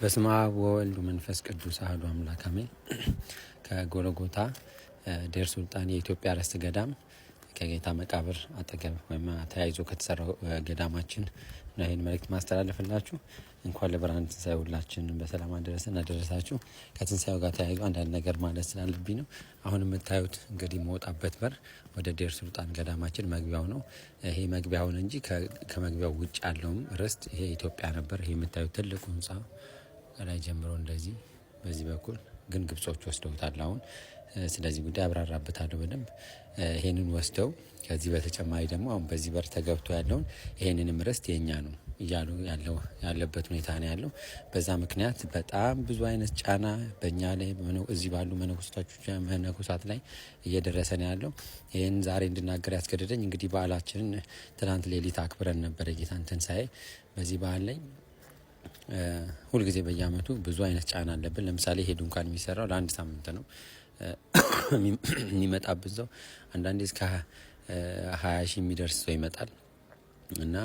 በስመ አብ ወወልድ ወመንፈስ ቅዱስ አሐዱ አምላክ አሜን። ከጎልጎታ ዴር ሱልጣን የኢትዮጵያ ርስት ገዳም ከጌታ መቃብር አጠገብ ወይም ተያይዞ ከተሰራው ገዳማችን ነው ይሄን መልእክት ማስተላለፍላችሁ። እንኳን ለብርሃነ ትንሣኤው ሁላችንን በሰላም አደረሳችሁ። ከትንሣኤው ጋር ተያይዞ አንዳንድ ነገር ማለት ስላለብኝ ነው። አሁን የምታዩት እንግዲህ መውጣበት በር ወደ ዴር ሱልጣን ገዳማችን መግቢያው ነው። ይሄ መግቢያውን እንጂ ከመግቢያው ውጭ ያለውም ርስት ይሄ ኢትዮጵያ ነበር። ይሄ የምታዩት ትልቁ ህንጻ ከላይ ጀምሮ እንደዚህ በዚህ በኩል ግን ግብጾች ወስደውታል አሁን። ስለዚህ ጉዳይ አብራራበታለሁ በደንብ። ይሄንን ወስደው ከዚህ በተጨማሪ ደግሞ አሁን በዚህ በር ተገብቶ ያለውን ይሄንንም ርስት የኛ ነው እያሉ ያለበት ሁኔታ ነው ያለው። በዛ ምክንያት በጣም ብዙ አይነት ጫና በእኛ ላይ እዚህ ባሉ መነኮሳት ላይ እየደረሰ ነው ያለው። ይህን ዛሬ እንድናገር ያስገደደኝ እንግዲህ በዓላችንን ትናንት ሌሊት አክብረን ነበር የጌታን ትንሣኤ። በዚህ በዓል ላይ ሁልጊዜ በየአመቱ ብዙ አይነት ጫና አለብን። ለምሳሌ ይሄ ድንኳን የሚሰራው ለአንድ ሳምንት ነው። የሚመጣብን ሰው አንዳንዴ እስከ 20 ሺህ የሚደርስ ሰው ይመጣል እና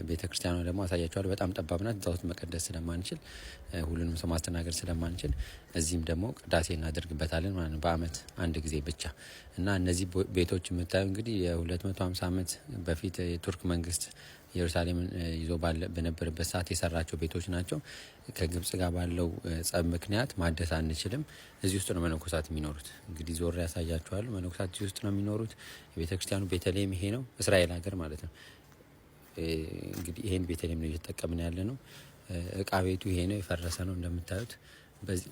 ቤተክርስቲያኗ ደግሞ አሳያችኋለሁ በጣም ጠባብ ናት። እዛ ውስጥ መቀደስ ስለማንችል ሁሉንም ሰው ማስተናገድ ስለማንችል እዚህም ደግሞ ቅዳሴ እናደርግበታለን ማለት ነው በአመት አንድ ጊዜ ብቻ። እና እነዚህ ቤቶች የምታዩ እንግዲህ የ250 ዓመት በፊት የቱርክ መንግስት ኢየሩሳሌምን ይዞ በነበረበት ሰዓት የሰራቸው ቤቶች ናቸው። ከግብጽ ጋር ባለው ጸብ ምክንያት ማደስ አንችልም። እዚህ ውስጥ ነው መነኮሳት የሚኖሩት። እንግዲህ ዞር ያሳያችኋለሁ። መነኮሳት እዚህ ውስጥ ነው የሚኖሩት። የቤተክርስቲያኑ ቤተልሔም ይሄ ነው፣ እስራኤል ሀገር ማለት ነው። እንግዲህ ይሄን ቤተልሔም ነው እየተጠቀምን ያለ ነው። እቃ ቤቱ ይሄ ነው፣ የፈረሰ ነው እንደምታዩት።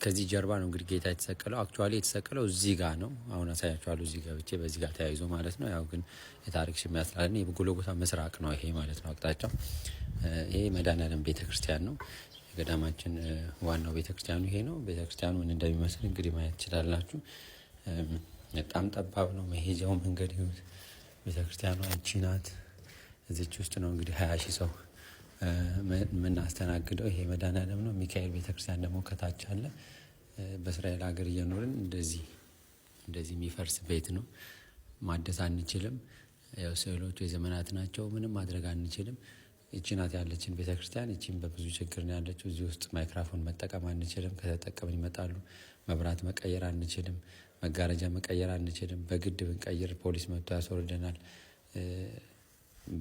ከዚህ ጀርባ ነው እንግዲህ ጌታ የተሰቀለው። አክቹአሊ የተሰቀለው እዚህ ጋር ነው። አሁን አሳያችኋለሁ እዚህ ጋር ብቻ በዚህ ጋር ተያይዞ ማለት ነው። ያው ግን የታሪክ ሽም ያስላልን የጎልጎታ ምስራቅ ነው ይሄ ማለት ነው አቅጣጫው። ይሄ መድኃኔዓለም ቤተክርስቲያን ነው። የገዳማችን ዋናው ቤተክርስቲያኑ ይሄ ነው። ቤተክርስቲያኑ ምን እንደሚመስል እንግዲህ ማየት ትችላላችሁ። በጣም ጠባብ ነው መሄጃው መንገድ ይሁን። ቤተክርስቲያኑ እቺ ናት። እዚች ውስጥ ነው እንግዲህ 20 ሺህ ሰው የምናስተናግደው። ይሄ መድኃኔዓለም ነው። ሚካኤል ቤተክርስቲያን ደግሞ ከታች አለ። በእስራኤል ሀገር እየኖርን እንደዚህ የሚፈርስ ቤት ነው። ማደስ አንችልም። ያው ስዕሎቹ የዘመናት ናቸው። ምንም ማድረግ አንችልም። እቺ ናት ያለችን ቤተክርስቲያን። እቺም በብዙ ችግር ነው ያለችው። እዚህ ውስጥ ማይክራፎን መጠቀም አንችልም። ከተጠቀምን ይመጣሉ። መብራት መቀየር አንችልም። መጋረጃ መቀየር አንችልም። በግድ ብንቀይር ፖሊስ መጥቶ ያስወርደናል።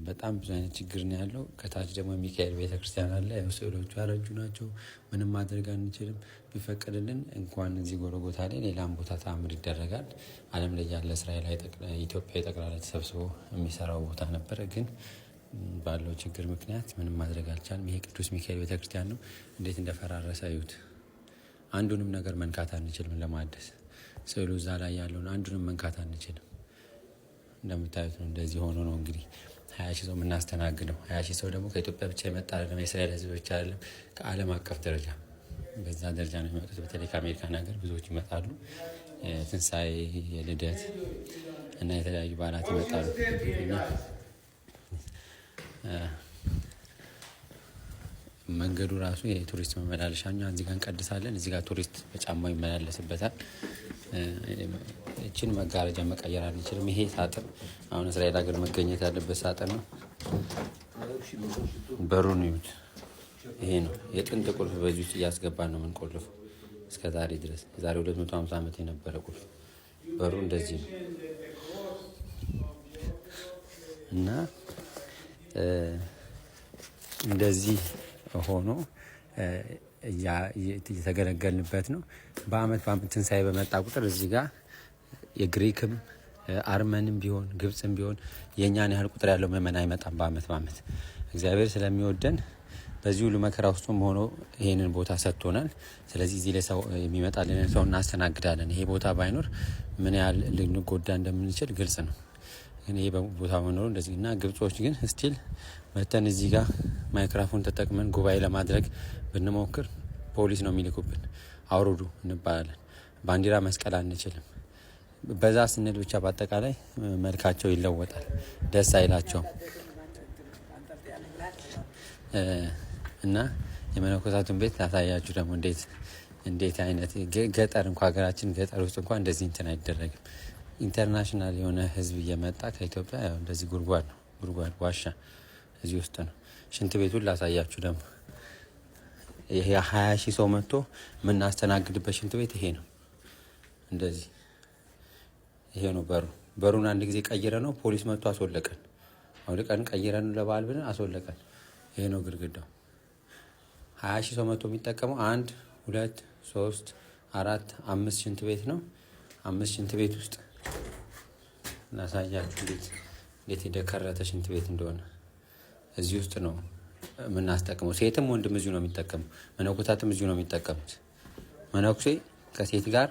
በጣም ብዙ አይነት ችግር ነው ያለው። ከታች ደግሞ ሚካኤል ቤተክርስቲያን አለ። ያው ስዕሎቹ ያረጁ ናቸው። ምንም ማድረግ አንችልም። ቢፈቀድልን እንኳን እዚህ ጎልጎታ ላይ ሌላም ቦታ ተአምር ይደረጋል። ዓለም ላይ ያለ እስራኤል ኢትዮጵያ ጠቅላላ ተሰብስቦ የሚሰራው ቦታ ነበረ። ግን ባለው ችግር ምክንያት ምንም ማድረግ አልቻልም። ይሄ ቅዱስ ሚካኤል ቤተክርስቲያን ነው። እንዴት እንደፈራረሰ እዩት። አንዱንም ነገር መንካት አንችልም ለማደስ። ስዕሉ እዛ ላይ ያለውን አንዱንም መንካት አንችልም። እንደምታዩት ነው። እንደዚህ ሆኖ ነው እንግዲህ 20 ሺህ ሰው የምናስተናግደው። 20 ሺህ ሰው ደግሞ ከኢትዮጵያ ብቻ የመጣ አይደለም፣ የእስራኤል ሕዝብ ብቻ አይደለም፣ ከዓለም አቀፍ ደረጃ በዛ ደረጃ ነው የሚመጡት። በተለይ ከአሜሪካን ሀገር ብዙዎች ይመጣሉ። ትንሣኤ፣ የልደት እና የተለያዩ በዓላት ይመጣሉ። መንገዱ ራሱ የቱሪስት መመላለሻ ነው። እዚህ ጋር እንቀድሳለን፣ እዚህ ጋር ቱሪስት በጫማው ይመላለስበታል። እቺን መጋረጃ መቀየር አንችልም። ይሄ ሳጥን አሁን እስራኤል ሀገር መገኘት ያለበት ሳጥን ነው። በሩን ይዩት። ይሄ ነው የጥንት ቁልፍ። በዚህ ውስጥ እያስገባን ነው የምንቆልፈው እስከ ዛሬ ድረስ። የዛሬ 250 ዓመት የነበረ ቁልፍ። በሩ እንደዚህ ነው እና እንደዚህ ሆኖ እየተገለገልንበት ነው። በአመት ትንሣኤ በመጣ ቁጥር እዚህ ጋር የግሪክም አርመንም ቢሆን ግብጽም ቢሆን የኛን ያህል ቁጥር ያለው ምዕመን አይመጣም። በአመት እግዚአብሔር ስለሚወደን በዚህ ሁሉ መከራ ውስጥም ሆኖ ይሄንን ቦታ ሰጥቶናል። ስለዚህ እዚህ ላይ ሰው የሚመጣልን ሰው እናስተናግዳለን። ይሄ ቦታ ባይኖር ምን ያህል ልንጎዳ እንደምንችል ግልጽ ነው። ግን ይሄ ቦታ መኖሩ እንደዚህ እና ግብጾች ግን ስቲል መተን እዚህ ጋር ማይክራፎን ተጠቅመን ጉባኤ ለማድረግ ብንሞክር ፖሊስ ነው የሚልኩብን። አውርዱ እንባላለን። ባንዲራ መስቀል አንችልም። በዛ ስንል ብቻ በአጠቃላይ መልካቸው ይለወጣል። ደስ አይላቸውም። እና የመነኮሳቱን ቤት ታሳያችሁ ደግሞ እንዴት አይነት ገጠር እንኳን ሀገራችን ገጠር ውስጥ እንኳን እንደዚህ እንትን አይደረግም። ኢንተርናሽናል የሆነ ህዝብ እየመጣ ከኢትዮጵያ ያው እንደዚህ ጉድጓድ ዋሻ እዚህ ውስጥ ነው። ሽንት ቤቱን ላሳያችሁ ደግሞ ይሄ 20 ሺህ ሰው መጥቶ የምናስተናግድበት ሽንት ቤት ይሄ ነው። እንደዚህ ይሄ ነው በሩን አንድ ጊዜ ቀይረ ነው ፖሊስ መጥቶ አስወለቀን። አውልቀን ቀይረን ለበዓል ብለን አስወለቀን። ይሄ ነው ግድግዳው። 20 ሺህ ሰው መጥቶ የሚጠቀመው 1 2 3 4 5 ሽንት ቤት ነው። 5 ሽንት ቤት ውስጥ እናሳያችሁ እንዴት የደከረተ ሽንት ቤት እንደሆነ። እዚህ ውስጥ ነው የምናስጠቅመው። ሴትም ወንድም እዚሁ ነው የሚጠቀመው። መነኮሳትም እዚሁ ነው የሚጠቀሙት። መነኩሴ ከሴት ጋር፣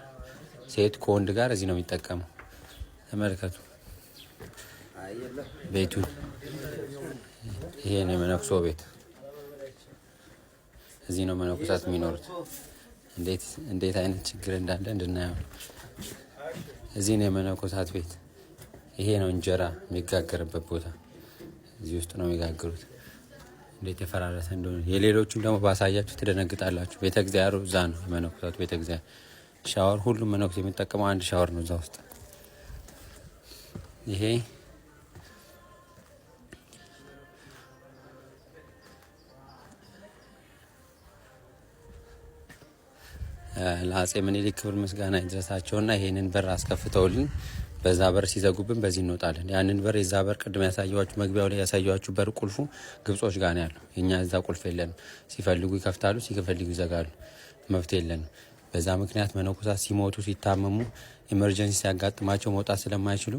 ሴት ከወንድ ጋር እዚህ ነው የሚጠቀመው። ተመልከቱ ቤቱን። ይሄ ነው የመነኩሶ ቤት። እዚህ ነው መነኮሳት የሚኖሩት። እንዴት አይነት ችግር እንዳለ እንድናየው። እዚህ ነው የመነኮሳት ቤት። ይሄ ነው እንጀራ የሚጋገርበት ቦታ። እዚህ ውስጥ ነው የሚጋገሩት። እንዴት የፈራረሰ እንደሆነ የሌሎቹን ደግሞ ባሳያችሁ ትደነግጣላችሁ። ቤተ እግዚአብሔር እዛ ነው የመነኮሳት ቤተ እግዚአብሔር። ሻወር ሁሉም መነኩሴ የሚጠቀመው አንድ ሻወር ነው እዛ ውስጥ። ይሄ ለአፄ ምኒልክ ክብር ምስጋና ይድረሳቸውና ይሄንን በር አስከፍተውልን በዛ በር ሲዘጉብን በዚህ እንወጣለን። ያንን በር የዛ በር ቅድም ያሳየዋችሁ መግቢያው ላይ ያሳየዋችሁ በር ቁልፉ ግብጾች ጋር ነው ያለው። እኛ እዛ ቁልፍ የለንም። ሲፈልጉ ይከፍታሉ፣ ሲፈልጉ ይዘጋሉ። መፍትሄ የለንም። በዛ ምክንያት መነኮሳት ሲሞቱ ሲታመሙ ኢመርጀንሲ ሲያጋጥማቸው መውጣት ስለማይችሉ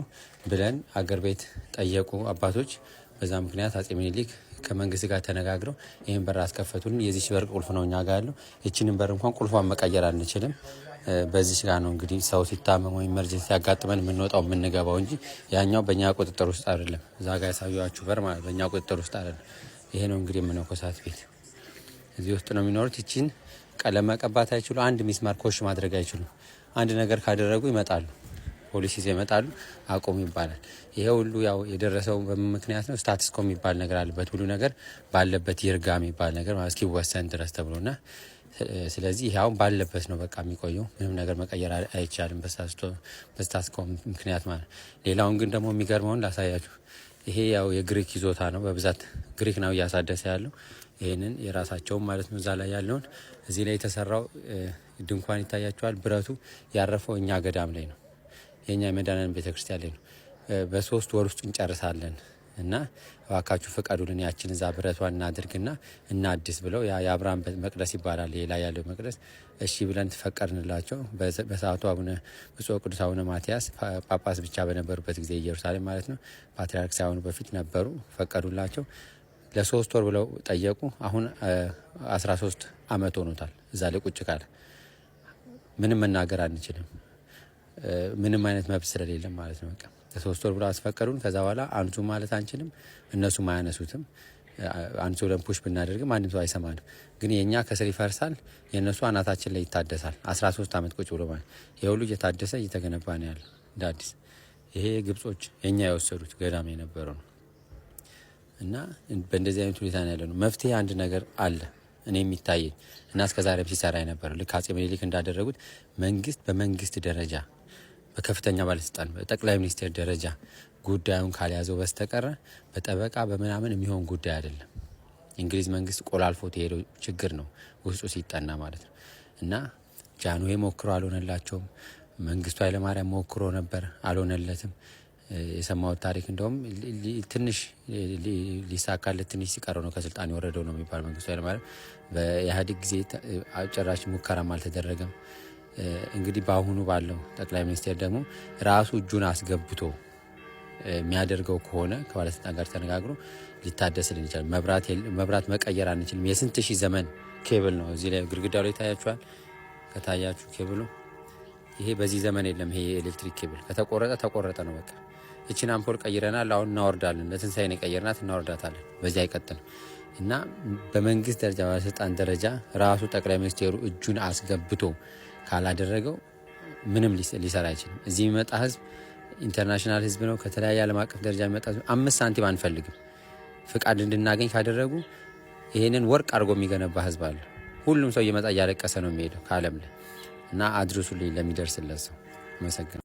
ብለን አገር ቤት ጠየቁ አባቶች። በዛ ምክንያት አፄ ምኒልክ ከመንግስት ጋር ተነጋግረው ይህን በር አስከፈቱልን። የዚች በር ቁልፍ ነው እኛ ጋር ያለው። ይችንን በር እንኳን ቁልፏን መቀየር አንችልም። በዚህ ጋር ነው እንግዲህ ሰው ሲታመም ወይ ኢመርጀንሲ ሲያጋጥመን የምንወጣው የምንገባው እንጂ ያኛው በእኛ ቁጥጥር ውስጥ አይደለም። እዛ ጋር ያሳየኋችሁ በር ማለት በእኛ ቁጥጥር ውስጥ አይደለም። ይሄ ነው እንግዲህ የመነኮሳት ቤት። እዚህ ውስጥ ነው የሚኖሩት። ይችን ቀለም መቀባት አይችሉ፣ አንድ ሚስማር ኮሽ ማድረግ አይችሉም። አንድ ነገር ካደረጉ ይመጣሉ፣ ፖሊስ ይዘው ይመጣሉ፣ አቆሙ ይባላል። ይሄ ሁሉ ያው የደረሰው በምን ምክንያት ነው? ስታትስኮ የሚባል ነገር አለበት። ሁሉ ነገር ባለበት ይርጋ የሚባል ነገር ማለት እስኪወሰን ድረስ ተብሎና ስለዚህ ይሄ አሁን ባለበት ነው በቃ የሚቆየው። ምንም ነገር መቀየር አይቻልም በስታትስኮ ምክንያት ማለት። ሌላውን ግን ደግሞ የሚገርመውን ላሳያችሁ። ይሄ ያው የግሪክ ይዞታ ነው። በብዛት ግሪክ ነው እያሳደሰ ያለው። ይሄንን የራሳቸውን ማለት ነው። እዛ ላይ ያለውን እዚህ ላይ የተሰራው ድንኳን ይታያቸዋል። ብረቱ ያረፈው እኛ ገዳም ላይ ነው። የኛ የመድኃኔዓለም ቤተክርስቲያን ላይ ነው። በ3 ወር ውስጥ እንጨርሳለን እና እባካችሁ ፍቀዱልን፣ ያችን እዛ ብረቷን እናድርግና እናድስ ብለው የአብርሃም መቅደስ ይባላል ላይ ያለው መቅደስ። እሺ ብለን ተፈቀድንላቸው። በሰዓቱ ብፁዕ ቅዱስ አቡነ ማትያስ ጳጳስ ብቻ በነበሩበት ጊዜ ኢየሩሳሌም ማለት ነው፣ ፓትርያርክ ሳይሆኑ በፊት ነበሩ። ፈቀዱላቸው። ለ3 ወር ብለው ጠየቁ። አሁን 13 ዓመት ሆኖታል። እዛ ላይ ቁጭ ካለ ምንም መናገር አንችልም። ምንም አይነት መብት ስለሌለም ማለት ነው። በቃ ለ3 ወር ብለው አስፈቀዱን። ከዛ በኋላ አንሱ ማለት አንችልም፣ እነሱም አያነሱትም። አንሱ ብለን ፑሽ ብናደርግም አንድም ሰው አይሰማንም። ግን የእኛ ከስር ይፈርሳል፣ የእነሱ አናታችን ላይ ይታደሳል። 13 ዓመት ቁጭ ብሎ ማለት ይሄ ሁሉ እየታደሰ እየተገነባ ነው ያለ እንደ አዲስ። ይሄ ግብጾች የእኛ የወሰዱት ገዳም የነበረው ነው እና በእንደዚህ አይነት ሁኔታ ነው ያለ ነው። መፍትሄ አንድ ነገር አለ እኔ የሚታየኝ እና እስከዛሬም ሲሰራ የነበረው ልክ አፄ ምኒልክ እንዳደረጉት መንግስት በመንግስት ደረጃ በከፍተኛ ባለስልጣን በጠቅላይ ሚኒስቴር ደረጃ ጉዳዩን ካልያዘው በስተቀረ በጠበቃ በምናምን የሚሆን ጉዳይ አይደለም። እንግሊዝ መንግስት ቆላልፎት የሄደው ችግር ነው ውስጡ ሲጠና ማለት ነው። እና ጃንሆይ ሞክሮ አልሆነላቸውም። መንግስቱ ኃይለማርያም ሞክሮ ነበር፣ አልሆነለትም። የሰማሁት ታሪክ እንደውም ትንሽ ሊሳካለት ትንሽ ሲቀረው ነው ከስልጣን የወረደው ነው የሚባል። መንግስቱ ኃይለማርያም በኢህአዴግ ጊዜ ጭራሽ ሙከራም አልተደረገም። እንግዲህ በአሁኑ ባለው ጠቅላይ ሚኒስቴር ደግሞ ራሱ እጁን አስገብቶ የሚያደርገው ከሆነ ከባለስልጣን ጋር ተነጋግሮ ሊታደስልን ይችላል። መብራት መቀየር አንችልም። የስንት ሺህ ዘመን ኬብል ነው። እዚህ ላይ ግድግዳው ላይ ታያችኋል። ከታያችሁ ኬብሉ ይሄ በዚህ ዘመን የለም። ይሄ የኤሌክትሪክ ኬብል ከተቆረጠ ተቆረጠ ነው በቃ። እቺን አምፖል ቀይረናል፣ አሁን እናወርዳለን። ለትንሳኤ ነው ቀይረናት፣ እናወርዳታለን። በዚህ አይቀጥልም። እና በመንግስት ደረጃ ባለስልጣን ደረጃ ራሱ ጠቅላይ ሚኒስቴሩ እጁን አስገብቶ ካላደረገው ምንም ሊሰራ አይችልም። እዚህ የሚመጣ ህዝብ ኢንተርናሽናል ህዝብ ነው። ከተለያየ ዓለም አቀፍ ደረጃ የሚመጣ 5 ሳንቲም አንፈልግም። ፍቃድ እንድናገኝ ካደረጉ ይሄንን ወርቅ አድርጎ የሚገነባ ህዝብ አለ። ሁሉም ሰው እየመጣ እያለቀሰ ነው የሚሄደው ከዓለም ላይ እና አድርሱልኝ ለሚደርስለት ሰው። አመሰግናለሁ።